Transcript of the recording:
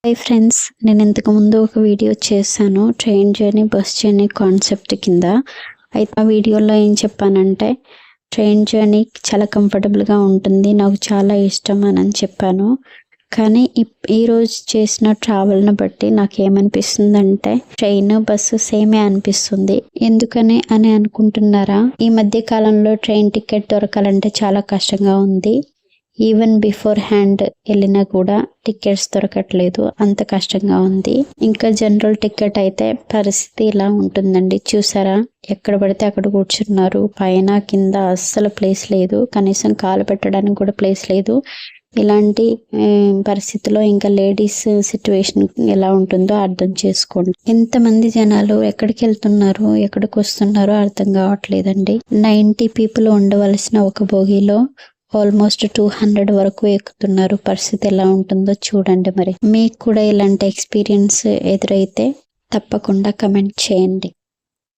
Hi friends, నేను ఇంతకు ముందు ఒక వీడియో చేశాను train journey bus journey concept కింద. అయితే ఆ వీడియోలో ఏం చెప్పానంటే ట్రైన్ జర్నీ చాలా కంఫర్టబుల్గా ఉంటుంది, నాకు చాలా ఇష్టం అని చెప్పాను. కానీ ఈరోజు చేసిన ట్రావెల్ని బట్టి నాకు ఏమనిపిస్తుందంటే ట్రైన్ బస్సు సేమే అనిపిస్తుంది. ఎందుకని అని అనుకుంటున్నారా? ఈ మధ్య కాలంలో ట్రైన్ టికెట్ దొరకాలంటే చాలా కష్టంగా ఉంది. ఈవెన్ బిఫోర్ హ్యాండ్ వెళ్ళినా కూడా టికెట్స్ దొరకట్లేదు, అంత కష్టంగా ఉంది. ఇంకా జనరల్ టికెట్ అయితే పరిస్థితి ఇలా ఉంటుందండి. చూసారా, ఎక్కడ పడితే అక్కడ కూర్చున్నారు, పైన కింద అస్సలు ప్లేస్ లేదు, కనీసం కాలు పెట్టడానికి కూడా ప్లేస్ లేదు. ఇలాంటి పరిస్థితిలో ఇంకా లేడీస్ సిచ్యువేషన్ ఎలా ఉంటుందో అర్థం చేసుకోండి. ఎంతమంది జనాలు ఎక్కడికి వెళ్తున్నారు, ఎక్కడికి వస్తున్నారో అర్థం కావట్లేదండి. 90 పీపుల్ ఉండవలసిన ఒక బోగిలో ఆల్మోస్ట్ 200 వరకు ఎక్కుతున్నారు. పరిస్థితి ఎలా ఉంటుందో చూడండి. మరి మీకు కూడా ఇలాంటి ఎక్స్పీరియన్స్ ఎదురైతే తప్పకుండా కమెంట్ చేయండి.